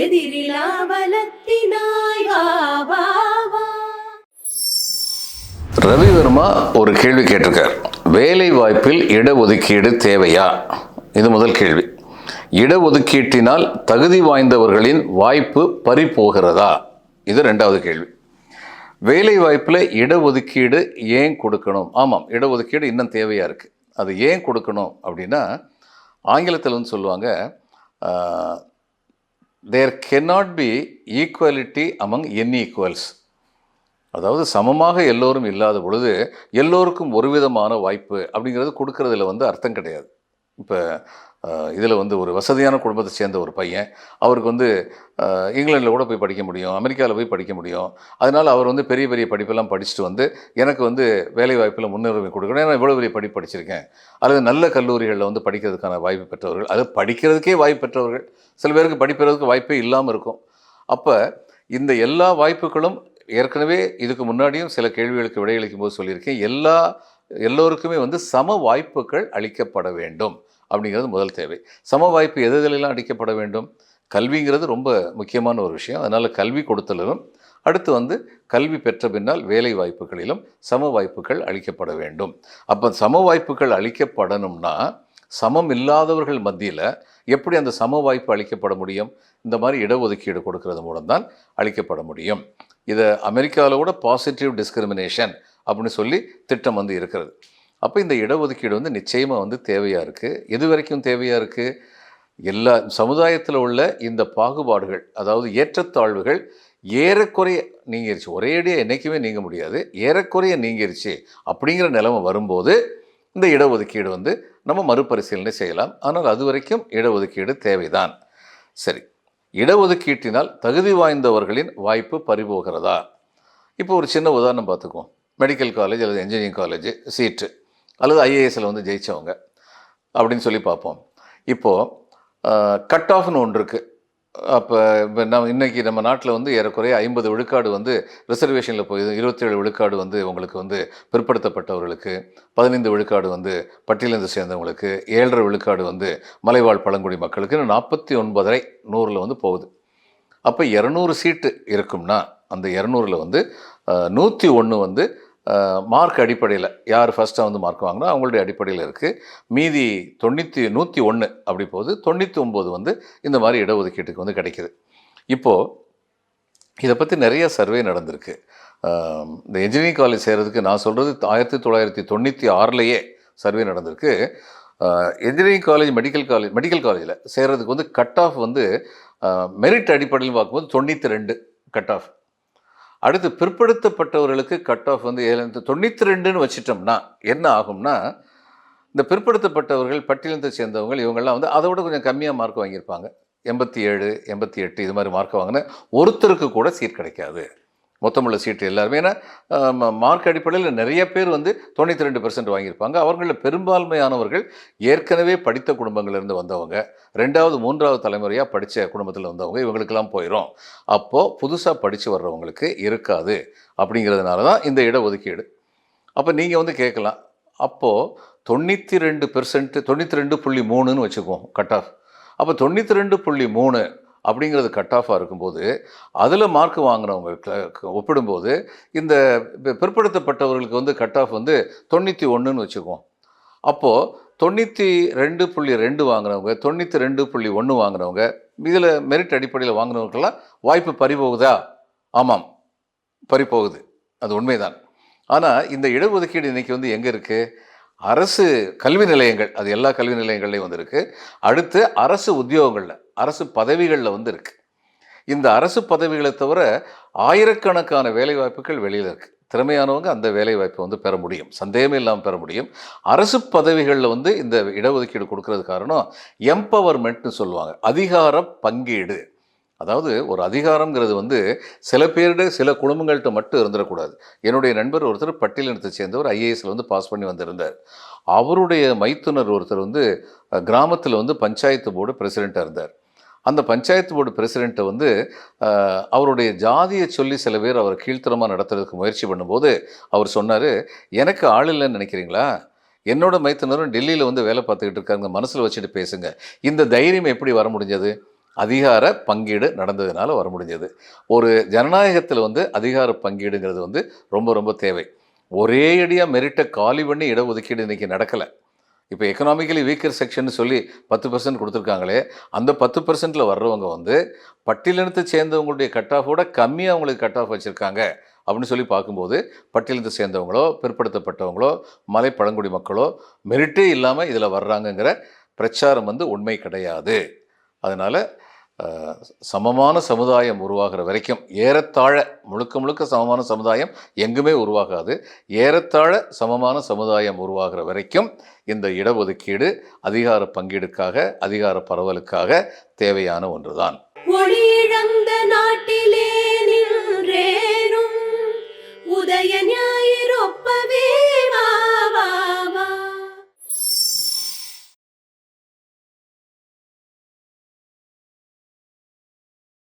எதிரிலா பலத்தினாய் வா வா வா. ரவிவர்மா ஒரு கேள்வி கேட்டிருக்கார். வேலை வாய்ப்பில் இடஒதுக்கீடு தேவையா? இது முதல் கேள்வி. இடஒதுக்கீட்டினால் தகுதி வாய்ந்தவர்களின் வாய்ப்பு பறிபோகிறதா? இது ரெண்டாவது கேள்வி. வேலை வாய்ப்பில் இடஒதுக்கீடு ஏன் கொடுக்கணும்? ஆமாம், இடஒதுக்கீடு இன்னும் தேவையாக இருக்குது. அது ஏன் கொடுக்கணும் அப்படின்னா, ஆங்கிலத்தில் வந்து சொல்லுவாங்க, தேர் cannot be equality among unequals. அதாவது சமமாக எல்லோரும் இல்லாத பொழுது எல்லோருக்கும் ஒரு விதமான வாய்ப்பு அப்படிங்கிறது கொடுக்கறதுல வந்து அர்த்தம் கிடையாது. இப்போ இதில் வந்து ஒரு வசதியான குடும்பத்தை சேர்ந்த ஒரு பையன், அவருக்கு வந்து இங்கிலாண்டில் கூட போய் படிக்க முடியும், அமெரிக்காவில் போய் படிக்க முடியும். அதனால் அவர் வந்து பெரிய பெரிய படிப்பெல்லாம் படிச்சுட்டு வந்து எனக்கு வந்து வேலை வாய்ப்பில் முன்னுரிமை கொடுக்கணும், ஏன்னா இவ்வளோ பெரிய படிப்பு படிச்சிருக்கேன், அல்லது நல்ல கல்லூரிகளில் வந்து படிக்கிறதுக்கான வாய்ப்பு பெற்றவர்கள், அது படிக்கிறதுக்கே வாய்ப்பு பெற்றவர்கள், சில பேருக்கு படிப்பதற்கு வாய்ப்பே இல்லாமல் இருக்கும். அப்போ இந்த எல்லா வாய்ப்புகளும் ஏற்கனவே இதுக்கு முன்னாடியும் சில கேள்விகளுக்கு விடையளிக்கும் போது சொல்லியிருக்கேன், எல்லோருக்குமே வந்து சம வாய்ப்புகள் அளிக்கப்பட வேண்டும் அப்படிங்கிறது முதல் தேவை. சம வாய்ப்பு எதெல்லாம் அளிக்கப்பட வேண்டும்? கல்விங்கிறது ரொம்ப முக்கியமான ஒரு விஷயம். அதனால் கல்வி கொடுத்தலும், அடுத்து வந்து கல்வி பெற்ற பின்னால் வேலை வாய்ப்புகளிலும் சம வாய்ப்புகள் அளிக்கப்பட வேண்டும். அப்போ சம வாய்ப்புகள் அளிக்கப்படணும்னா சமம் இல்லாதவர்கள் மத்தியில் எப்படி அந்த சம வாய்ப்பு அளிக்கப்பட முடியும்? இந்த மாதிரி இடஒதுக்கீடு கொடுக்கறது மூலம்தான் அளிக்கப்பட முடியும். இதை அமெரிக்காவில் கூட பாசிட்டிவ் டிஸ்கிரிமினேஷன் அப்படின்னு சொல்லி திட்டம் வந்து இருக்கிறது. அப்போ இந்த இடஒதுக்கீடு வந்து நிச்சயமாக வந்து தேவையாக இருக்குது. எது வரைக்கும் தேவையாக இருக்குது? எல்லா சமுதாயத்தில் உள்ள இந்த பாகுபாடுகள், அதாவது ஏற்றத்தாழ்வுகள் ஏறக்குறைய நீங்கிருச்சு. ஒரேடியாக என்றைக்குமே நீங்க முடியாது, ஏறக்குறைய நீங்கிருச்சு அப்படிங்கிற நிலைமை வரும்போது இந்த இடஒதுக்கீடு வந்து நம்ம மறுபரிசீலனை செய்யலாம். ஆனால் அது வரைக்கும் இடஒதுக்கீடு தேவைதான். சரி, இடஒதுக்கீட்டினால் தகுதி வாய்ந்தவர்களின் வாய்ப்பு பறிபோகிறதா? இப்போ ஒரு சின்ன உதாரணம் பார்த்துக்குவோம். மெடிக்கல் காலேஜ் அல்லது இன்ஜினியரிங் காலேஜ் சீட்டு, அல்லது ஐஏஎஸ்சில் வந்து ஜெயித்தவங்க அப்படின்னு சொல்லி பார்ப்போம். இப்போது கட் ஆஃப்னு ஒன்று இருக்குது. அப்போ நம்ம இன்றைக்கி நம்ம நாட்டில் வந்து ஏறக்குறைய 50 விழுக்காடு வந்து ரிசர்வேஷனில் போய் 27 விழுக்காடு வந்து உங்களுக்கு வந்து பிற்படுத்தப்பட்டவர்களுக்கு, 15 விழுக்காடு வந்து பட்டியலிருந்து சேர்ந்தவங்களுக்கு, 7.5 விழுக்காடு வந்து மலைவாழ் பழங்குடி மக்களுக்கு, 49.5 100 வந்து போகுது. அப்போ 200 சீட்டு இருக்கும்னா அந்த 200 வந்து 101 வந்து மார்க் அடிப்படையில் யார் ஃபஸ்ட்டாக வந்து மார்க் வாங்கினா அவங்களுடைய அடிப்படையில் இருக்குது. மீதி 101 அப்படி போகுது. 99 வந்து இந்த மாதிரி இடஒதுக்கீட்டுக்கு வந்து கிடைக்கிது. இப்போது இதை பற்றி நிறைய சர்வே நடந்திருக்கு. இந்த இன்ஜினியரிங் காலேஜ் சேர்கிறதுக்கு நான் சொல்கிறது 1996லேயே சர்வே நடந்திருக்கு. இன்ஜினியரிங் காலேஜ் மெடிக்கல் காலேஜில் சேர்கிறதுக்கு வந்து கட் ஆஃப் வந்து மெரிட் அடிப்படையில் பார்க்கும்போது 92 கட் ஆஃப். அடுத்து பிற்படுத்தப்பட்டவர்களுக்கு கட் ஆஃப் வந்து 92ன்னு வச்சிட்டோம்னா என்ன ஆகும்னா, இந்த பிற்படுத்தப்பட்டவர்கள் பட்டியலினத்தை சேர்ந்தவங்க இவங்கெல்லாம் வந்து அதை விட கொஞ்சம் கம்மியாக மார்க் வாங்கியிருப்பாங்க. 87 88 இது மாதிரி மார்க் வாங்கின ஒருத்தருக்கு கூட சீட் கிடைக்காது. மொத்தமுள்ள சீட்டு எல்லாருமே, ஏன்னா மார்க் அடிப்படையில் நிறைய பேர் வந்து 92% வாங்கியிருப்பாங்க. அவர்களில் பெரும்பான்மையானவர்கள் ஏற்கனவே படித்த குடும்பங்களிலிருந்து வந்தவங்க, 2வது 3வது தலைமுறையாக படித்த குடும்பத்தில் வந்தவங்க, இவங்களுக்கெல்லாம் போயிடும். அப்போது புதுசாக படித்து வர்றவங்களுக்கு இருக்காது. அப்படிங்கிறதுனால தான் இந்த இடஒதுக்கீடு. அப்போ நீங்கள் வந்து கேட்கலாம், அப்போது 92% 92.3ன்னு வச்சுக்குவோம் கட் ஆஃப். அப்போ 92.3 அப்படிங்கிறது கட் ஆஃபாக இருக்கும்போது அதில் மார்க் வாங்கினவங்களுக்கு ஒப்பிடும்போது இந்த பிற்படுத்தப்பட்டவர்களுக்கு வந்து கட் ஆஃப் வந்து 91ன்னு வச்சுக்குவோம். அப்போது 92.2 வாங்கினவங்க, 92.1 வாங்கினவங்க, இதில் மெரிட் அடிப்படையில் வாங்கினவங்களுக்கெல்லாம் வாய்ப்பு பறிபோகுதா? ஆமாம், பறிபோகுது. அது உண்மைதான். ஆனால் இந்த இடஒதுக்கீடு இன்றைக்கி வந்து எங்கே இருக்குது? அரசு கல்வி நிலையங்கள், அது எல்லா கல்வி நிலையங்கள்லையும் வந்து இருக்குது. அடுத்து அரசு உத்தியோகங்களில், அரசு பதவிகளில் வந்து இருக்குது. இந்த அரசு பதவிகளை தவிர ஆயிரக்கணக்கான வேலைவாய்ப்புகள் வெளியில் இருக்குது. திறமையானவங்க அந்த வேலைவாய்ப்பை வந்து பெற முடியும், சந்தேகமே இல்லாமல் பெற முடியும். அரசு பதவிகளில் வந்து இந்த இடஒதுக்கீடு கொடுக்கறது காரணம் எம்பவர்மெண்ட்னு சொல்லுவாங்க, அதிகார பங்கீடு. அதாவது ஒரு அதிகாரங்கிறது வந்து சில பேருடைய சில குடும்பங்கள்கிட்ட மட்டும் இருந்துடக்கூடாது. என்னுடைய நண்பர் ஒருத்தர் பட்டியலினத்தை சேர்ந்தவர், ஐஏஎஸ்சில் வந்து பாஸ் பண்ணி வந்திருந்தார். அவருடைய மைத்துனர் ஒருத்தர் வந்து கிராமத்தில் வந்து பஞ்சாயத்து போர்டு பிரசிடெண்ட்டாக இருந்தார். அந்த பஞ்சாயத்து போர்டு பிரசிடெண்ட்டை வந்து அவருடைய ஜாதியை சொல்லி சில பேர் அவர் கீழ்த்தரமாக நடத்துறதுக்கு முயற்சி பண்ணும்போது அவர் சொன்னார், எனக்கு ஆள் இல்லைன்னு நினைக்கிறீங்களா? என்னோட மைத்துனரும் டெல்லியில் வந்து வேலை பார்த்துக்கிட்டு இருக்காங்க, மனசில் வச்சுட்டு பேசுங்க. இந்த தைரியம் எப்படி வர முடிஞ்சது? அதிகார பங்கீடு நடந்ததுனால வர முடிஞ்சது. ஒரு ஜனநாயகத்தில் வந்து அதிகார பங்கீடுங்கிறது வந்து ரொம்ப ரொம்ப தேவை. ஒரே அடியாக மெரிட்டை காலி பண்ணி இடஒதுக்கீடு இன்றைக்கி நடக்கலை. இப்போ எக்கனாமிக்கலி வீக்கர் செக்ஷன் சொல்லி 10% கொடுத்துருக்காங்களே, அந்த 10%ல் வர்றவங்க வந்து பட்டியலினத்தை சேர்ந்தவங்களுடைய கட் ஆஃபோட கம்மியாக அவங்களுக்கு கட் ஆஃப் வச்சுருக்காங்க அப்படின்னு சொல்லி பார்க்கும்போது, பட்டியலினத்தை சேர்ந்தவங்களோ, பிற்படுத்தப்பட்டவங்களோ, மலை பழங்குடி மக்களோ மெரிட்டே இல்லாமல் இதில் வர்றாங்கங்கிற பிரச்சாரம் வந்து உண்மை கிடையாது. அதனால் சமமான சமுதாயம் உருவாகிற வரைக்கும் ஏறத்தாழ முழுக்க முழுக்க சமமான சமுதாயம் எங்குமே உருவாகாது. ஏறத்தாழ சமமான சமுதாயம் உருவாகிற வரைக்கும் இந்த இடஒதுக்கீடு அதிகார பங்கீடுக்காக, அதிகார பரவலுக்காக தேவையான ஒன்றுதான். ஒளியிழந்த நாட்டிலே நின்றேனும் உதய ஞாயிறொப்பவே